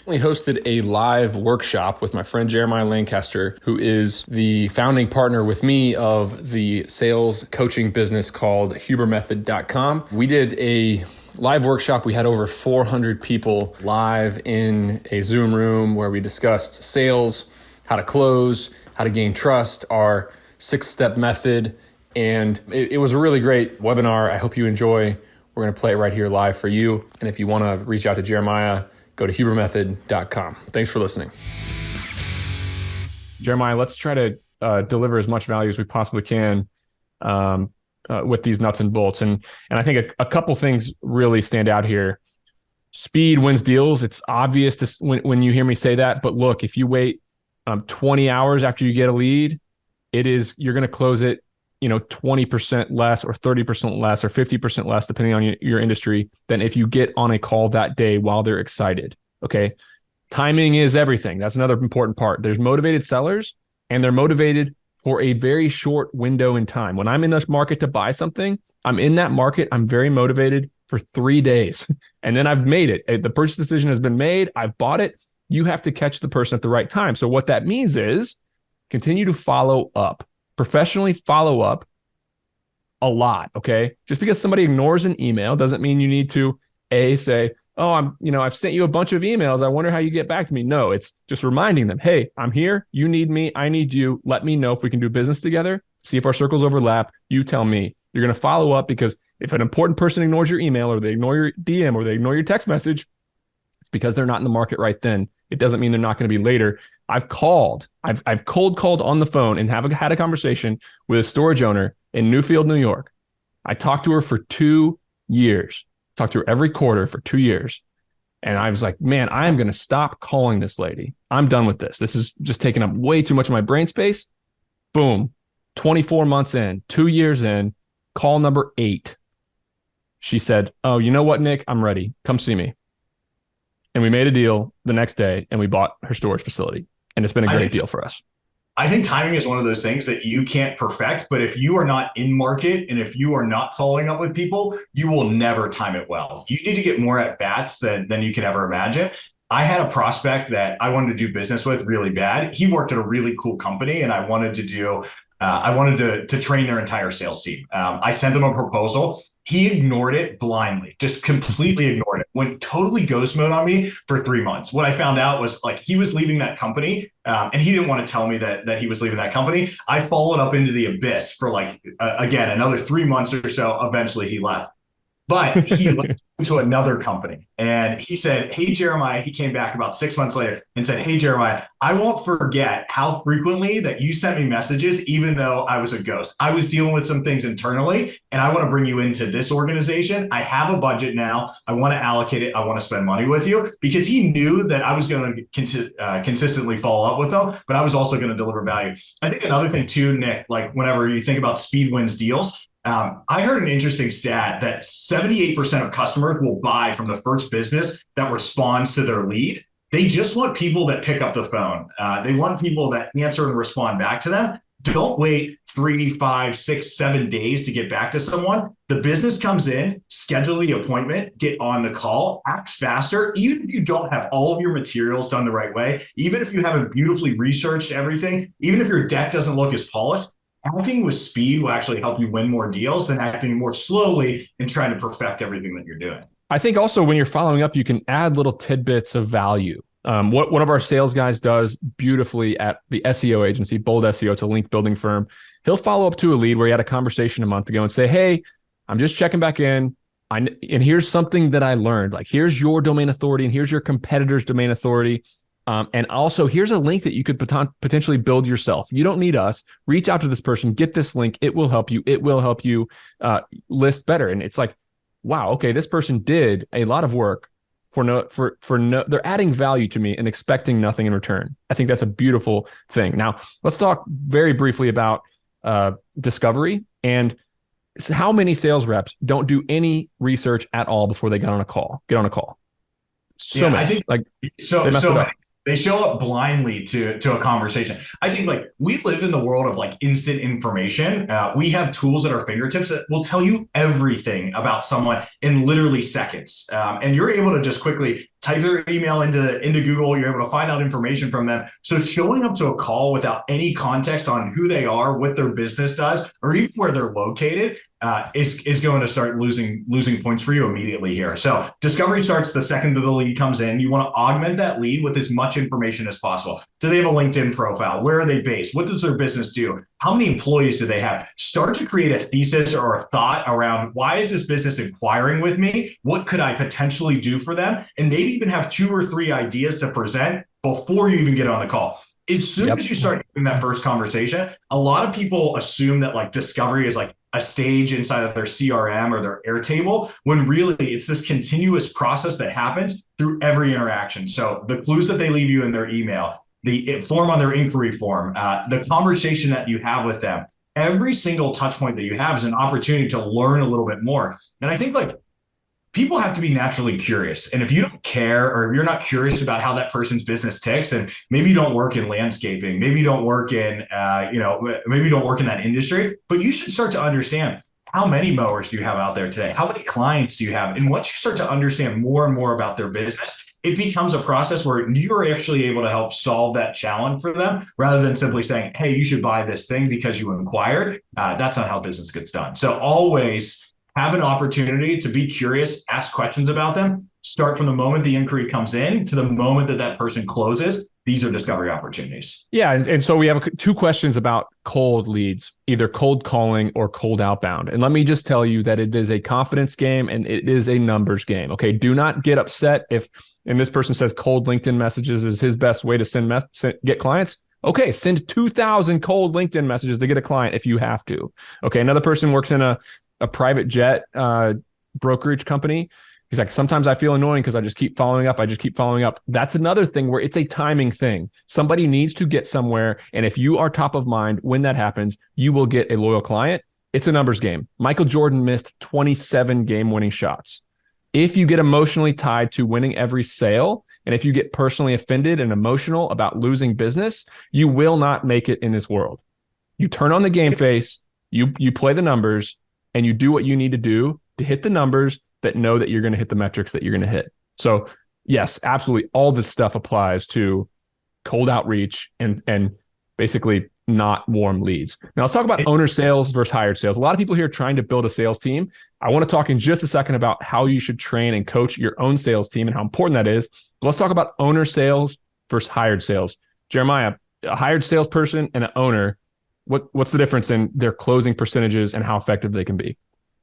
recently hosted a live workshop with my friend Jeremiah Lancaster, who is the founding partner with me of the sales coaching business called hubermethod.com. We did a live workshop. We had over 400 people live in a Zoom room where we discussed sales, how to close, how to gain trust, our 6-step method. And it was a really great webinar. I hope you enjoy. We're going to play it right here live for you. And if you want to reach out to Jeremiah, go to hubermethod.com. Thanks for listening. Jeremiah, let's try to deliver as much value as we possibly can with these nuts and bolts. And I think a couple things really stand out here. Speed wins deals. It's obvious when you hear me say that. But look, if you wait 20 hours after you get a lead, you're going to close it 20% less or 30% less or 50% less, depending on your industry, than if you get on a call that day while they're excited. Okay. Timing is everything. That's another important part. There's motivated sellers, and they're motivated for a very short window in time. When I'm in this market to buy something, I'm in that market. I'm very motivated for 3 days. And then I've made it. The purchase decision has been made. I've bought it. You have to catch the person at the right time. So what that means is continue to follow up. Professionally follow up a lot, okay? Just because somebody ignores an email doesn't mean you need to say, oh, I've sent you a bunch of emails. I wonder how you get back to me. No, it's just reminding them, hey, I'm here. You need me. I need you. Let me know if we can do business together. See if our circles overlap. You tell me. You're going to follow up, because if an important person ignores your email, or they ignore your DM, or they ignore your text message, it's because they're not in the market right then. It doesn't mean they're not going to be later. I've cold called on the phone and had a conversation with a storage owner in Newfield, New York. I talked to her for 2 years, talked to her every quarter for 2 years. And I was like, man, I am going to stop calling this lady. I'm done with this. This is just taking up way too much of my brain space. Boom. 24 months in, 2 years in, call number 8. She said, oh, you know what, Nick? I'm ready. Come see me. And we made a deal the next day, and we bought her storage facility. And it's been a great deal for us. I think timing is one of those things that you can't perfect, but if you are not in market and if you are not following up with people, you will never time it well. You need to get more at bats than you can ever imagine. I had a prospect that I wanted to do business with really bad. He worked at a really cool company, and I wanted to train their entire sales team. I sent them a proposal. He ignored it blindly, just completely ignored it, went totally ghost mode on me for 3 months. What I found out was he was leaving that company, and he didn't want to tell me that he was leaving that company. I followed up into the abyss for again, another 3 months or so. Eventually he left. But he went to another company, and he said, hey, Jeremiah, he came back about 6 months later and said, hey, Jeremiah, I won't forget how frequently that you sent me messages, even though I was a ghost. I was dealing with some things internally, and I want to bring you into this organization. I have a budget now. I want to allocate it. I want to spend money with you, because he knew that I was going to consistently follow up with them, but I was also going to deliver value. I think another thing too, Nick, whenever you think about speed wins deals, I heard an interesting stat that 78% of customers will buy from the first business that responds to their lead. They just want people that pick up the phone. They want people that answer and respond back to them. Don't wait 3, 5, 6, 7 days to get back to someone. The business comes in, schedule the appointment, get on the call, act faster. Even if you don't have all of your materials done the right way, even if you haven't beautifully researched everything, even if your deck doesn't look as polished, acting with speed will actually help you win more deals than acting more slowly and trying to perfect everything that you're doing. I think also when you're following up, you can add little tidbits of value. What one of our sales guys does beautifully at the SEO agency, Bold SEO, it's a link building firm. He'll follow up to a lead where he had a conversation a month ago and say, hey, I'm just checking back in. And here's something that I learned. Here's your domain authority, and here's your competitor's domain authority. And also, here's a link that you could potentially build yourself. You don't need us. Reach out to this person. Get this link. It will help you. It will help you list better. And it's like, wow, okay, this person did a lot of work for no. They're adding value to me and expecting nothing in return. I think that's a beautiful thing. Now, let's talk very briefly about discovery and how many sales reps don't do any research at all before they get on a call. So many. I think they show up blindly to a conversation. I think we live in the world of instant information. We have tools at our fingertips that will tell you everything about someone in literally seconds. And you're able to just quickly type their email into Google. You're able to find out information from them. So showing up to a call without any context on who they are, what their business does, or even where they're located is going to start losing points for you immediately here. So discovery starts the second the lead comes in. You want to augment that lead with as much information as possible. Do they have a LinkedIn profile? Where are they based? What does their business do? How many employees do they have? Start to create a thesis or a thought around, why is this business inquiring with me? What could I potentially do for them? And maybe even have 2 or 3 ideas to present before you even get on the call. As soon as you start having that first conversation, a lot of people assume that like discovery is like a stage inside of their CRM or their Airtable, when really it's this continuous process that happens through every interaction. So the clues that they leave you in their email, the form on their inquiry form, the conversation that you have with them, every single touch point that you have is an opportunity to learn a little bit more. And I think like people have to be naturally curious. And if you don't care, or if you're not curious about how that person's business ticks, and maybe you don't work in landscaping, maybe you don't work in, maybe you don't work in that industry, but you should start to understand, how many mowers do you have out there today? How many clients do you have? And once you start to understand more and more about their business, it becomes a process where you're actually able to help solve that challenge for them, rather than simply saying, hey, you should buy this thing because you inquired. That's not how business gets done. So always have an opportunity to be curious, ask questions about them, start from the moment the inquiry comes in to the moment that person closes. These are discovery opportunities. Yeah. And so we have 2 questions about cold leads, either cold calling or cold outbound. And let me just tell you that it is a confidence game and it is a numbers game. Okay. Do not get upset if, and this person says cold LinkedIn messages is his best way to get clients. Okay, send 2,000 cold LinkedIn messages to get a client if you have to. Okay. Another person works in a private jet brokerage company. He's like, sometimes I feel annoying because I just keep following up. That's another thing where it's a timing thing. Somebody needs to get somewhere. And if you are top of mind when that happens, you will get a loyal client. It's a numbers game. Michael Jordan missed 27 game-winning shots. If you get emotionally tied to winning every sale, and if you get personally offended and emotional about losing business, you will not make it in this world. You turn on the game face, you play the numbers, and you do what you need to do to hit the numbers that know that you're going to hit the metrics that you're going to hit. So yes, absolutely. All this stuff applies to cold outreach and basically not warm leads. Now let's talk about owner sales versus hired sales. A lot of people here are trying to build a sales team. I want to talk in just a second about how you should train and coach your own sales team and how important that is. But let's talk about owner sales versus hired sales. Jeremiah, a hired salesperson and an owner, what's the difference in their closing percentages and how effective they can be?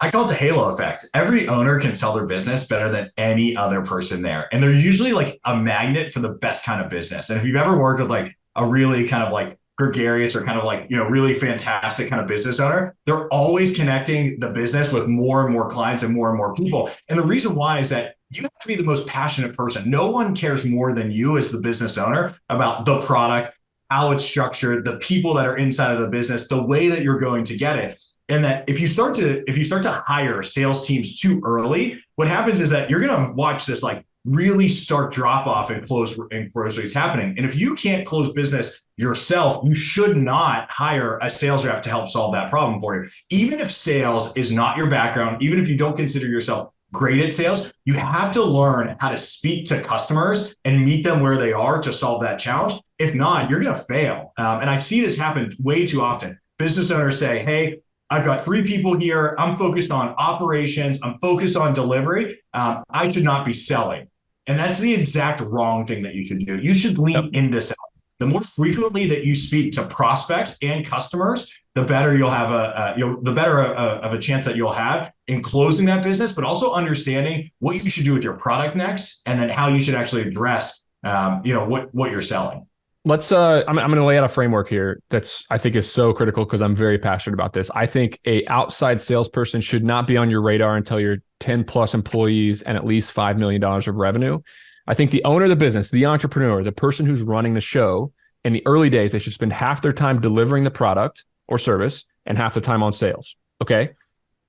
I call it the halo effect. Every owner can sell their business better than any other person there. And they're usually like a magnet for the best kind of business. And if you've ever worked with like a really kind of like gregarious or kind of like, really fantastic kind of business owner, they're always connecting the business with more and more clients and more people. And the reason why is that you have to be the most passionate person. No one cares more than you as the business owner about the product, how it's structured, the people that are inside of the business, the way that you're going to get it. And that if you start to hire sales teams too early, what happens is that you're going to watch this like really stark drop off in close rates happening. And if you can't close business yourself, you should not hire a sales rep to help solve that problem for you. Even if sales is not your background, even if you don't consider yourself great at sales, you have to learn how to speak to customers and meet them where they are to solve that challenge. If not, you're going to fail. And I see this happen way too often. Business owners say, hey, I've got 3 people here. I'm focused on operations. I'm focused on delivery. I should not be selling. And that's the exact wrong thing that you should do. You should lean into selling. The more frequently that you speak to prospects and customers, the better you'll have the better of a chance that you'll have in closing that business, but also understanding what you should do with your product next, and then how you should actually address, what you're selling. Let's I'm going to lay out a framework here that's I think is so critical because I'm very passionate about this. I think a outside salesperson should not be on your radar until you're 10 plus employees and at least $5 million of revenue. I think the owner of the business, the entrepreneur, the person who's running the show, in the early days, they should spend half their time delivering the product or service and half the time on sales. Okay.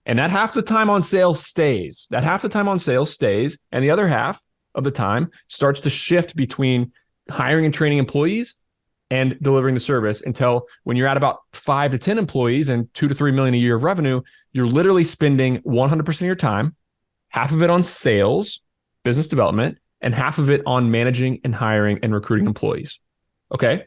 And that half the time on sales stays. And the other half of the time starts to shift between hiring and training employees and delivering the service until when you're at about 5 to 10 employees and 2 to 3 million a year of revenue, you're literally spending 100% of your time, half of it on sales, business development, and half of it on managing and hiring and recruiting employees. Okay.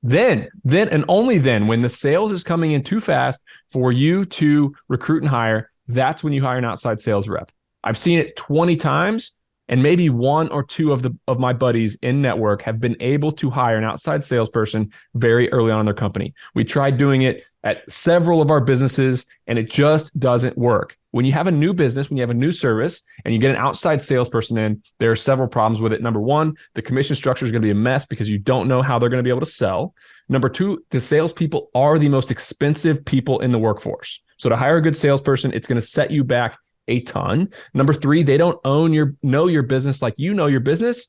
Then and only then, when the sales is coming in too fast for you to recruit and hire, that's when you hire an outside sales rep. I've seen it 20 times, and maybe one or two of my buddies in network have been able to hire an outside salesperson very early on in their company. We tried doing it at several of our businesses, and it just doesn't work. When you have a new business, when you have a new service, and you get an outside salesperson in, there are several problems with it. Number one, the commission structure is going to be a mess because you don't know how they're going to be able to sell. Number two, the salespeople are the most expensive people in the workforce. So to hire a good salesperson, it's going to set you back a ton. Number three, they don't know your business like you know your business.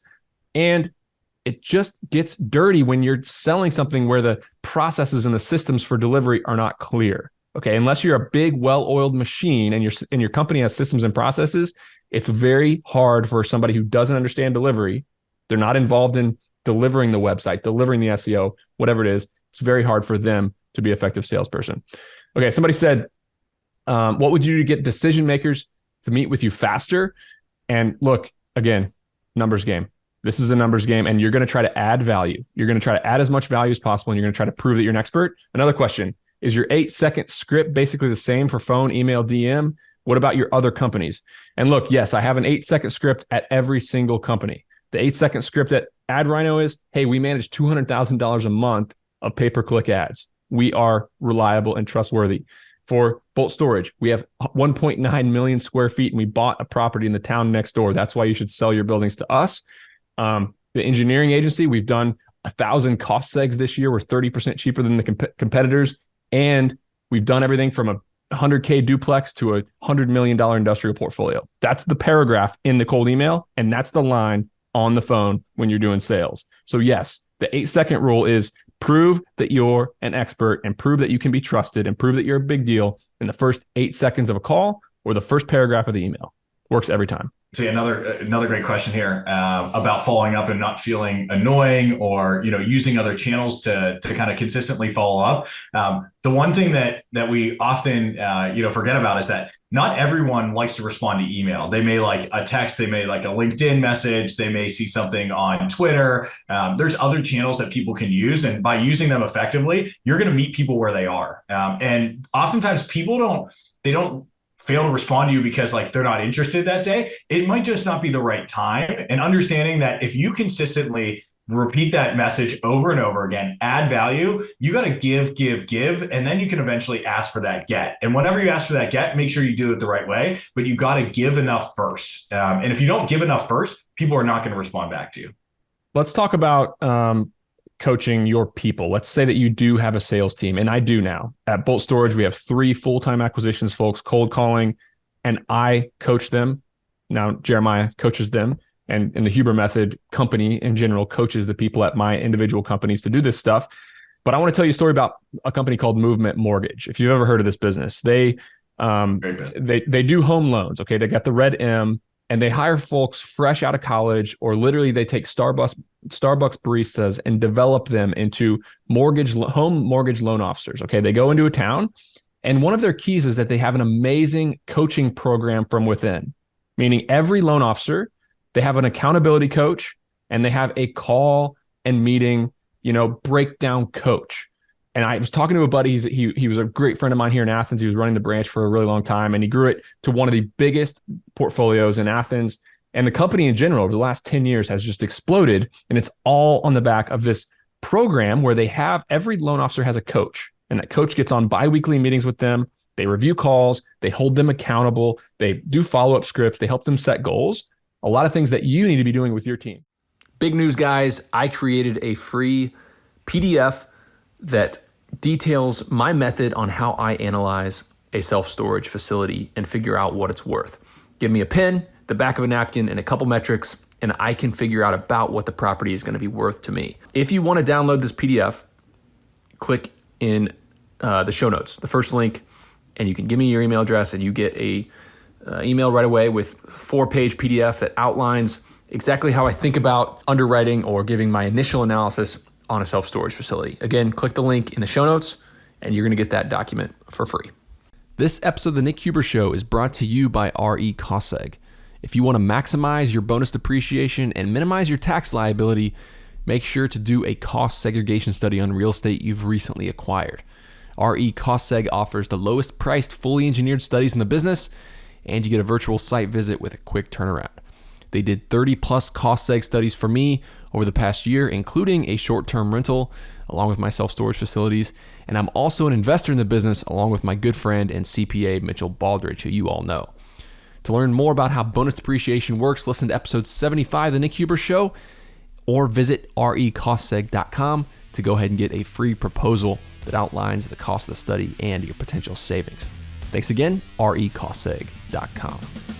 And it just gets dirty when you're selling something where the processes and the systems for delivery are not clear. Okay, unless you're a big, well-oiled machine and your company has systems and processes, it's very hard for somebody who doesn't understand delivery. They're not involved in delivering the website, delivering the SEO, whatever it is. It's very hard for them to be an effective salesperson. Okay, somebody said, what would you do to get decision makers to meet with you faster? And look, again, numbers game. This is a numbers game, and you're going to try to add value. You're going to try to add as much value as possible, and you're going to try to prove that you're an expert. Another question. Is your 8-second script basically the same for phone, email, DM? What about your other companies? And look, yes, I have an 8-second script at every single company. The 8-second script at AdRhino is, hey, we manage $200,000 a month of pay-per-click ads. We are reliable and trustworthy. For Bolt Storage, we have 1.9 million square feet, and we bought a property in the town next door. That's why you should sell your buildings to us. The engineering agency, we've done 1,000 cost segs this year. We're 30% cheaper than the competitors. And we've done everything from a $100K duplex to a $100 million industrial portfolio. That's the paragraph in the cold email, and that's the line on the phone when you're doing sales. So yes, the 8-second rule is prove that you're an expert and prove that you can be trusted and prove that you're a big deal in the first 8 seconds of a call or the first paragraph of the email. Works every time. See, another great question here about following up and not feeling annoying or using other channels to kind of consistently follow up. The one thing that we often forget about is that not everyone likes to respond to email. They may like a text, they may like a LinkedIn message, they may see something on Twitter. There's other channels that people can use, and by using them effectively, you're going to meet people where they are. And oftentimes people don't fail to respond to you because like they're not interested that day. It might just not be the right time. And understanding that if you consistently repeat that message over and over again, add value, you got to give, and then you can eventually ask for that get. And whenever you ask for that get, make sure you do it the right way, but you got to give enough first. And if you don't give enough first, people are not going to respond back to you. Let's talk about coaching your people. Let's say that you do have a sales team, and I do now. At Bolt Storage, we have 3 full-time acquisitions folks, cold calling, and I coach them. Now Jeremiah coaches them, and the Huber Method company in general coaches the people at my individual companies to do this stuff. But I want to tell you a story about a company called Movement Mortgage. If you've ever heard of this business, they do home loans. Okay, they got the red M. And they hire folks fresh out of college, or literally they take Starbucks baristas and develop them into home mortgage loan officers. Okay, they go into a town, and one of their keys is that they have an amazing coaching program from within, meaning every loan officer, they have an accountability coach, and they have a call and meeting, breakdown coach. And I was talking to a buddy. He was a great friend of mine here in Athens. He was running the branch for a really long time, and he grew it to one of the biggest portfolios in Athens. And the company in general over the last 10 years has just exploded. And it's all on the back of this program where every loan officer has a coach, and that coach gets on biweekly meetings with them. They review calls, they hold them accountable, they do follow-up scripts, they help them set goals. A lot of things that you need to be doing with your team. Big news, guys. I created a free PDF that details my method on how I analyze a self-storage facility and figure out what it's worth. Give me a pen, the back of a napkin, and a couple metrics, and I can figure out about what the property is going to be worth to me. If you want to download this PDF, click in the show notes, the first link, and you can give me your email address, and you get a email right away with 4-page PDF that outlines exactly how I think about underwriting or giving my initial analysis on a self-storage facility. Again, click the link in the show notes, and you're going to get that document for free. This episode of The Nick Huber Show is brought to you by RE Cost Seg. If you want to maximize your bonus depreciation and minimize your tax liability, make sure to do a cost segregation study on real estate you've recently acquired. RE Cost Seg offers the lowest priced, fully engineered studies in the business, and you get a virtual site visit with a quick turnaround. They did 30 plus cost seg studies for me over the past year, including a short-term rental, along with my self-storage facilities. And I'm also an investor in the business, along with my good friend and CPA, Mitchell Baldridge, who you all know. To learn more about how bonus depreciation works, listen to episode 75 of The Nick Huber Show, or visit recostseg.com to go ahead and get a free proposal that outlines the cost of the study and your potential savings. Thanks again, recostseg.com.